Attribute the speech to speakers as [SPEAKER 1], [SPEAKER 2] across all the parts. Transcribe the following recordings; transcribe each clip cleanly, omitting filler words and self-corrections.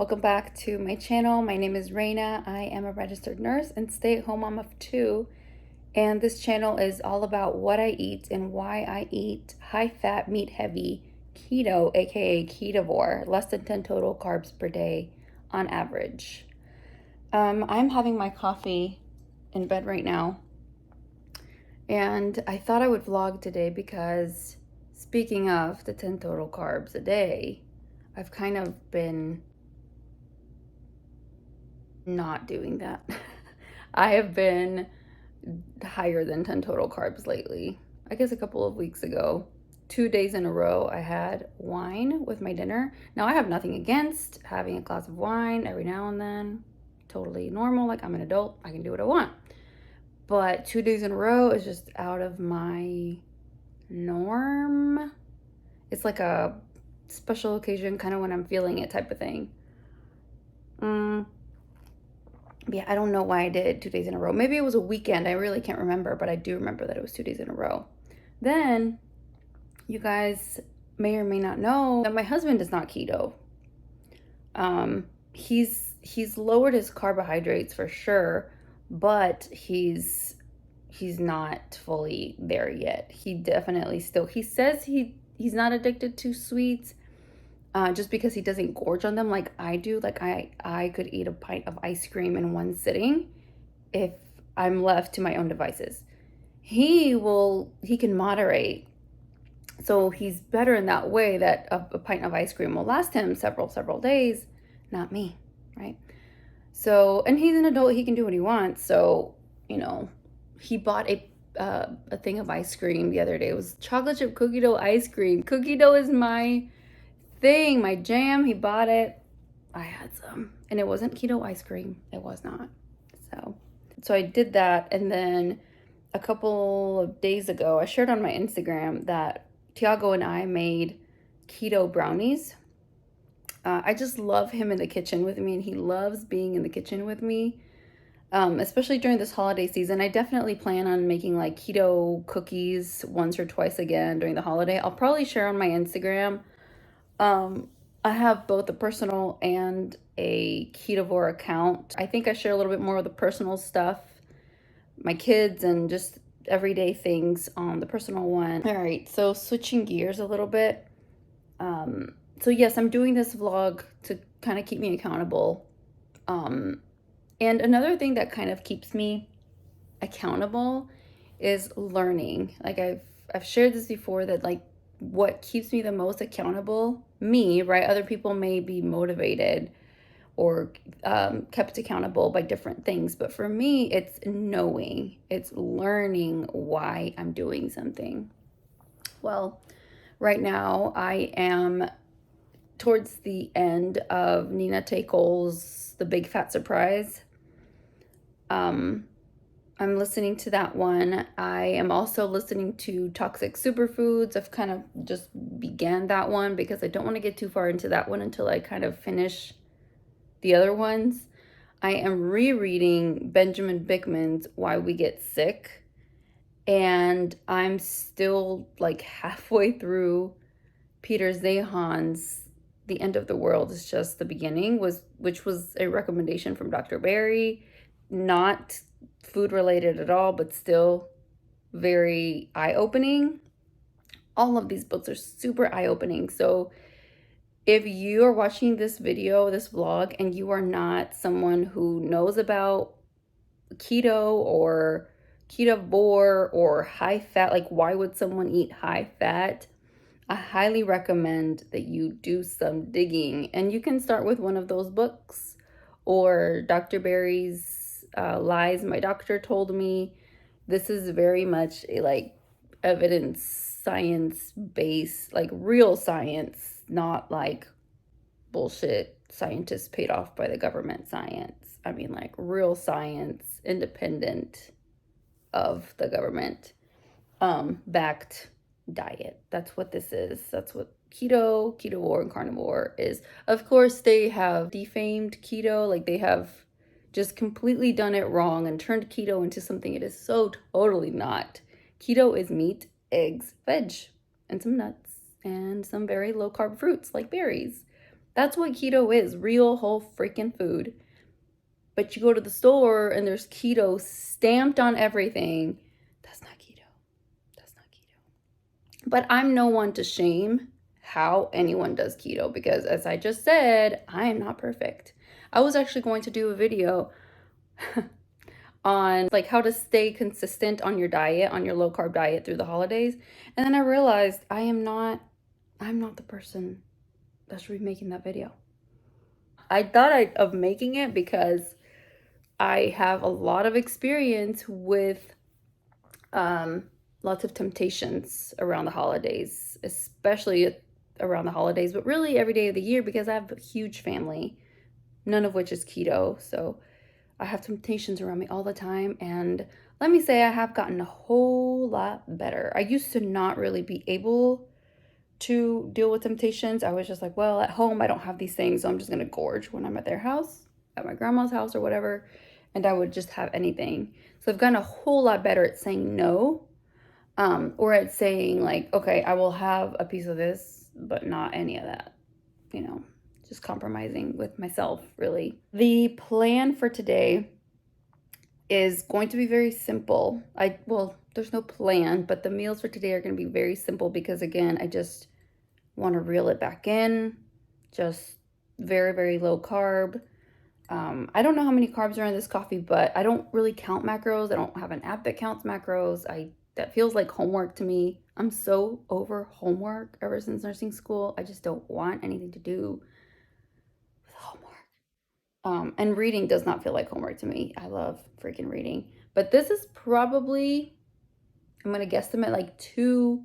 [SPEAKER 1] Welcome back to my channel. My name is Reina. I am a registered nurse and stay-at-home mom of two. And this channel is all about what I eat and why I eat high-fat, meat-heavy keto, aka ketovore, less than 10 total carbs per day on average. I'm having my coffee in bed right now. And I thought I would vlog today because speaking of the 10 total carbs a day, I've kind of been not doing that. I have been higher than 10 total carbs lately. I guess a couple of weeks ago, 2 days in a row, I had wine with my dinner. Now, I have nothing against having a glass of wine every now and then. Totally normal. Like, I'm an adult. I can do what I want. But 2 days in a row is just out of my norm. It's like a special occasion, kind of when I'm feeling it type of thing. Yeah, I don't know why I did 2 days in a row. Maybe it was a weekend. I really can't remember, but I do remember that it was 2 days in a row. Then, you guys may or may not know that my husband is not keto. He's lowered his carbohydrates for sure, but he's not fully there yet. He definitely still, he says he's not addicted to sweets. Just because he doesn't gorge on them like I do. Like I could eat a pint of ice cream in one sitting if I'm left to my own devices. He can moderate. So he's better in that way that a pint of ice cream will last him several days, not me, right? So, and he's an adult, he can do what he wants. So, he bought a thing of ice cream the other day. It was chocolate chip cookie dough ice cream. Cookie dough is my thing, my jam. He bought it. I had some, and it wasn't keto ice cream. It was not. So I did that, and then a couple of days ago, I shared on my Instagram that Tiago and I made keto brownies. I just love him in the kitchen with me, and he loves being in the kitchen with me, especially during this holiday season. I definitely plan on making like keto cookies once or twice again during the holiday. I'll probably share on my Instagram. I have both a personal and a Ketovore account. I think I share a little bit more of the personal stuff, my kids, and just everyday things on the personal one. All right, so switching gears a little bit. So yes, I'm doing this vlog to kind of keep me accountable. And another thing that kind of keeps me accountable is learning. Like I've shared this before, that like what keeps me the most accountable, me, right? Other people may be motivated or kept accountable by different things, but for me, it's knowing, it's learning why I'm doing something. Well, right now I am towards the end of Nina Takel's The Big Fat Surprise. I'm listening to that one. I am also listening to Toxic Superfoods. I've kind of just began that one because I don't want to get too far into that one until I kind of finish the other ones. I am rereading Benjamin Bickman's Why We Get Sick, and I'm still like halfway through Peter Zehan's The End of the World is Just the Beginning, which was a recommendation from Dr. Barry. Not food related at all, but still very eye-opening. All of these books are super eye-opening. So if you are watching this video, this vlog, and you are not someone who knows about keto or ketovore or high fat, like why would someone eat high fat? I highly recommend that you do some digging, and you can start with one of those books or Dr. Barry's Lies My Doctor Told Me. This is very much a like evidence science based, like real science, not like bullshit scientists paid off by the government science. I mean like real science, independent of the government, backed diet. That's what this is. That's what keto, ketovore, and carnivore is. Of course, they have defamed keto, like they have just completely done it wrong and turned keto into something it is so totally not. Keto is meat, eggs, veg, and some nuts, and some very low carb fruits like berries. That's what keto is, real whole freaking food. But you go to the store and there's keto stamped on everything. That's not keto. That's not keto. But I'm no one to shame how anyone does keto because, as I just said, I am not perfect. I was actually going to do a video on like how to stay consistent on your diet, on your low carb diet through the holidays. And then I realized I'm not the person that should be making that video. I thought of making it because I have a lot of experience with lots of temptations around the holidays, especially around the holidays, but really every day of the year because I have a huge family, none of which is keto. So I have temptations around me all the time. And let me say, I have gotten a whole lot better. I used to not really be able to deal with temptations. I was just like, well, at home, I don't have these things, so I'm just going to gorge when I'm at their house, at my grandma's house or whatever. And I would just have anything. So I've gotten a whole lot better at saying no, or at saying like, okay, I will have a piece of this, but not any of that, you know, just compromising with myself, really. The plan for today is going to be very simple. Well, there's no plan, but the meals for today are going to be very simple because, again, I just want to reel it back in, just very, very low carb. I don't know how many carbs are in this coffee, but I don't really count macros. I don't have an app that counts macros. That feels like homework to me. I'm so over homework ever since nursing school. I just don't want anything to do with homework. And reading does not feel like homework to me. I love freaking reading. But this is probably, I'm going to guesstimate like two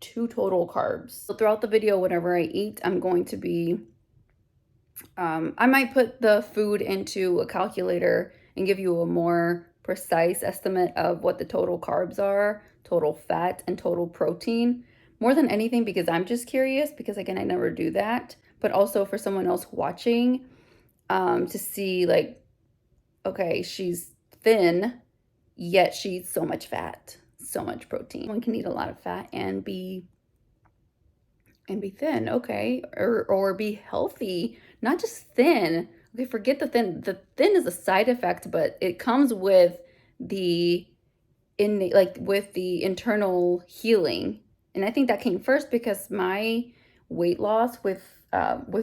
[SPEAKER 1] total carbs. So throughout the video, whenever I eat, I'm going to be I might put the food into a calculator and give you a more precise estimate of what the total carbs are, total fat, and total protein. More than anything because I'm just curious, because again, I never do that, but also for someone else watching to see like, okay, she's thin, yet she eats so much fat, so much protein. One can eat a lot of fat and be thin, okay, or be healthy, not just thin. Okay, forget the thin. The thin is a side effect, but it comes with the with the internal healing. And I think that came first because my weight loss with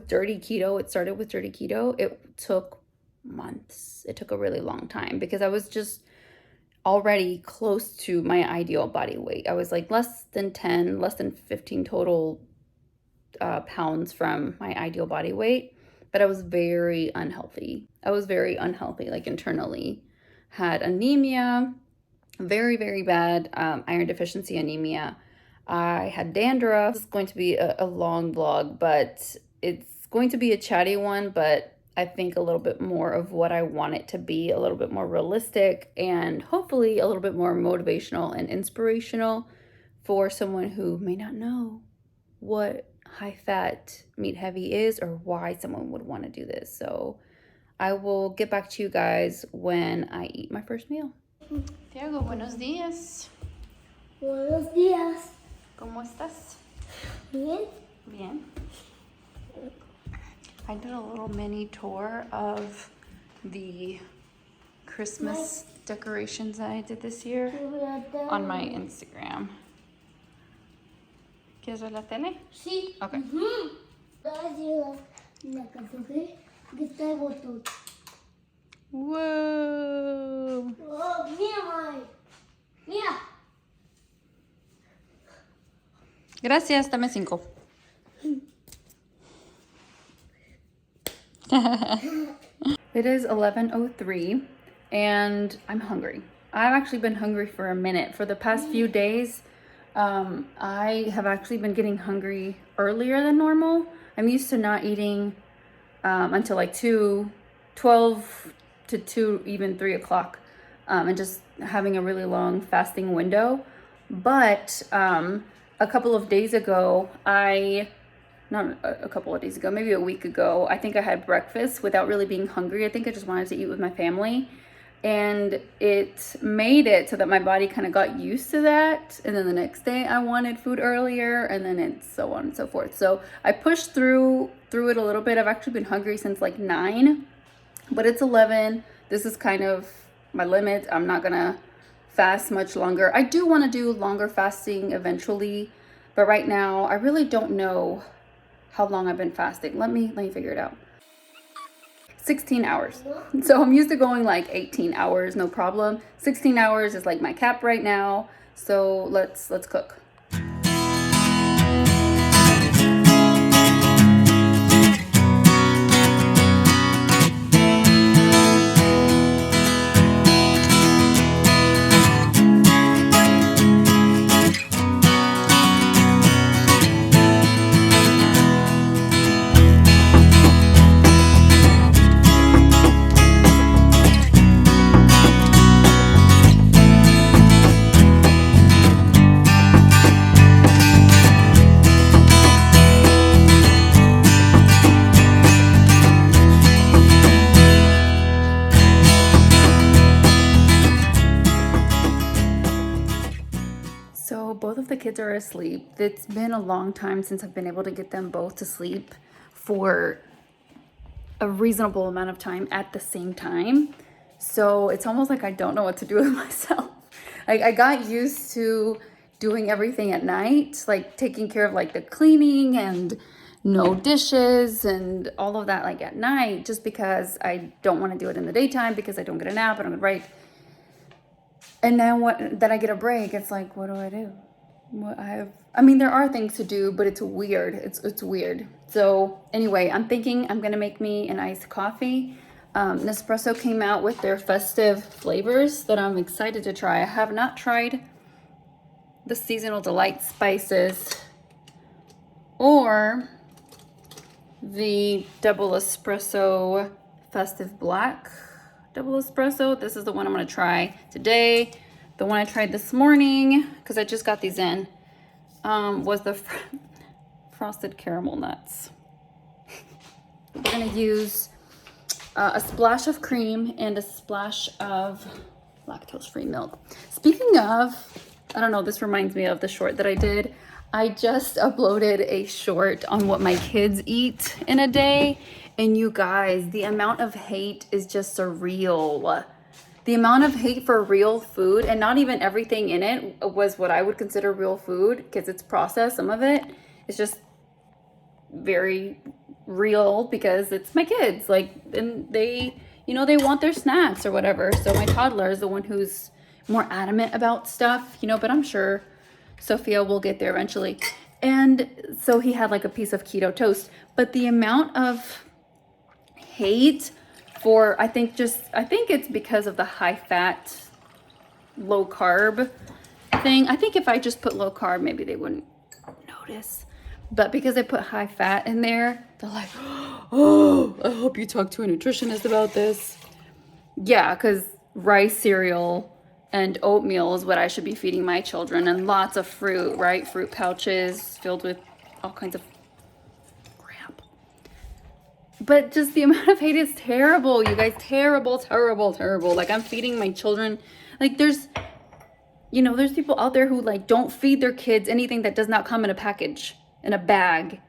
[SPEAKER 1] dirty keto, it started with dirty keto. It took months. It took a really long time because I was just already close to my ideal body weight. I was like less than 10, less than 15 total pounds from my ideal body weight, but I was very unhealthy. Like internally. Had anemia, very, very bad iron deficiency anemia. I had dandruff. This is going to be a long vlog, but it's going to be a chatty one, but I think a little bit more of what I want it to be, a little bit more realistic, and hopefully a little bit more motivational and inspirational for someone who may not know what high fat meat heavy is or why someone would want to do this. So I will get back to you guys when I eat my first meal. Diego, buenos días.
[SPEAKER 2] Buenos días.
[SPEAKER 1] ¿Cómo estás?
[SPEAKER 2] Bien.
[SPEAKER 1] Bien. I did a little mini tour of the Christmas decorations that I did this year on my Instagram. ¿Quieres ver la tele?
[SPEAKER 2] Sí.
[SPEAKER 1] Okay. Whoa.
[SPEAKER 2] Oh, mira, mira.
[SPEAKER 1] Gracias, dame 5. It is 11:03 and I'm hungry. I've actually been hungry for a minute. For the past few days, I have actually been getting hungry earlier than normal. I'm used to not eating until like 12 to 2, even 3 o'clock, and just having a really long fasting window. But a couple of days ago, not a couple of days ago, maybe a week ago, I think I had breakfast without really being hungry. I think I just wanted to eat with my family. And it made it so that my body kind of got used to that. And then the next day I wanted food earlier, and then it's so on and so forth. So I pushed through it a little bit. I've actually been hungry since like 9, but it's 11. This is kind of my limit. I'm not gonna fast much longer. I do want to do longer fasting eventually, but right now I really don't know how long I've been fasting. Let me figure it out. 16 hours. So I'm used to going like 18 hours, no problem. 16 hours is like my cap right now. So let's cook. So both of the kids are asleep. It's been a long time since I've been able to get them both to sleep for a reasonable amount of time at the same time. So it's almost like I don't know what to do with myself. I got used to doing everything at night, like taking care of like the cleaning and no dishes and all of that like at night, just because I don't want to do it in the daytime because I don't get a nap, I don't get a break. And now that I get a break, it's like, what do I do? I mean, there are things to do, but it's weird. It's weird. So anyway, I'm thinking I'm gonna make me an iced coffee. Nespresso came out with their festive flavors that I'm excited to try. I have not tried the seasonal delight spices or the double espresso festive black double espresso. This is the one I'm gonna try today. The one I tried this morning, because I just got these in, was the frosted caramel nuts. We're gonna use a splash of cream and a splash of lactose-free milk. Speaking of, I don't know, this reminds me of the short that I did. I just uploaded a short on what my kids eat in a day. And you guys, the amount of hate is just surreal. The amount of hate for real food, and not even everything in it was what I would consider real food, because it's processed. Some of it is just very real because it's my kids. Like, and they, they want their snacks or whatever. So my toddler is the one who's more adamant about stuff, but I'm sure Sophia will get there eventually. And so he had like a piece of keto toast, but the amount of hate for, I think it's because of the high fat, low carb thing. I think if I just put low carb, maybe they wouldn't notice. But because I put high fat in there, they're like, oh, I hope you talk to a nutritionist about this. Yeah, because rice cereal and oatmeal is what I should be feeding my children, and lots of fruit, right? Fruit pouches filled with all kinds of crap. But just the amount of hate is terrible, you guys. Terrible, terrible, terrible. Like, I'm feeding my children. Like, there's people out there who like don't feed their kids anything that does not come in a package, in a bag,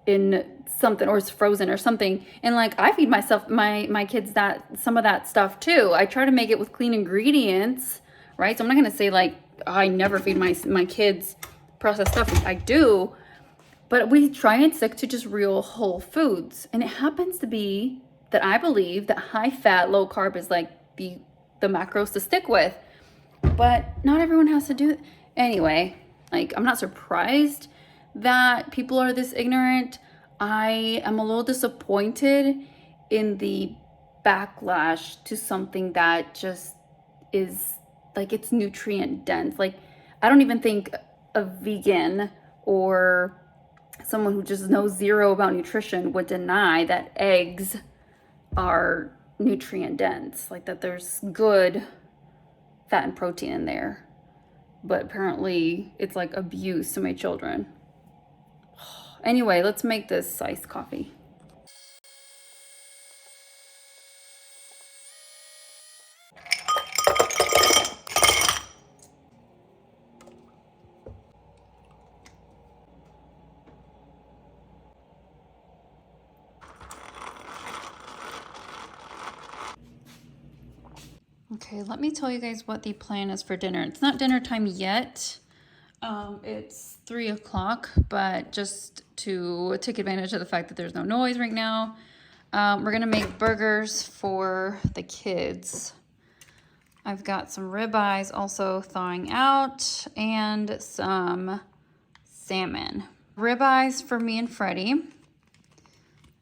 [SPEAKER 1] in something, or it's frozen or something. And like, I feed my kids some of that stuff too. I try to make it with clean ingredients, right? So I'm not gonna say like, oh, I never feed my kids processed stuff. I do, but we try and stick to just real whole foods. And it happens to be that I believe that high fat, low carb is like the macros to stick with. But not everyone has to do it. Anyway, like, I'm not surprised that people are this ignorant. I am a little disappointed in the backlash to something that just is like, it's nutrient dense. Like, I don't even think a vegan or someone who just knows zero about nutrition would deny that eggs are nutrient dense, like that there's good fat and protein in there. But apparently it's like abuse to my children. Anyway, let's make this iced coffee. Okay, let me tell you guys what the plan is for dinner. It's not dinner time yet. It's 3 o'clock, but just to take advantage of the fact that there's no noise right now, we're gonna make burgers for the kids. I've got some ribeyes also thawing out and some salmon. Ribeyes for me and Freddie.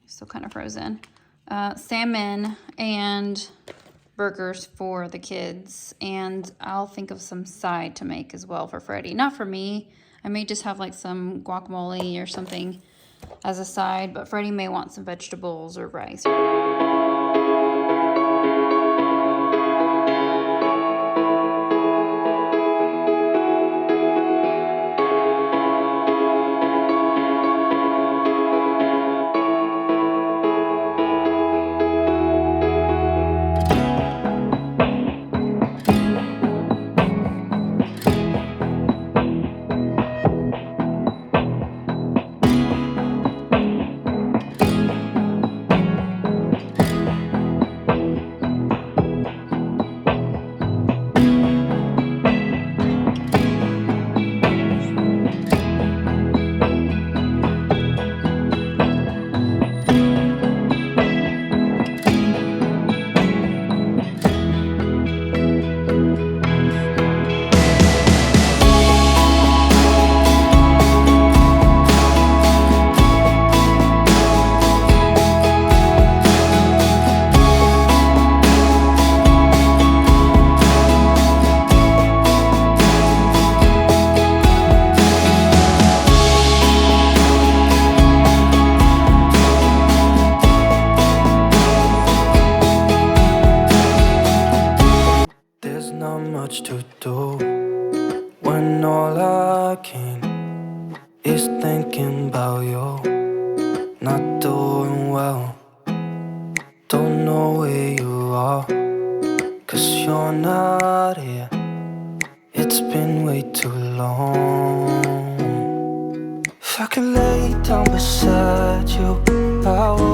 [SPEAKER 1] Still kind of frozen. Salmon and burgers for the kids, and I'll think of some side to make as well for Freddie. Not for me. I may just have like some guacamole or something as a side, but Freddie may want some vegetables or rice.
[SPEAKER 3] To do when all I can is thinking about you. Not doing well, don't know where you are, 'cause you're not here. It's been way too long. If I could lay down beside you, I would.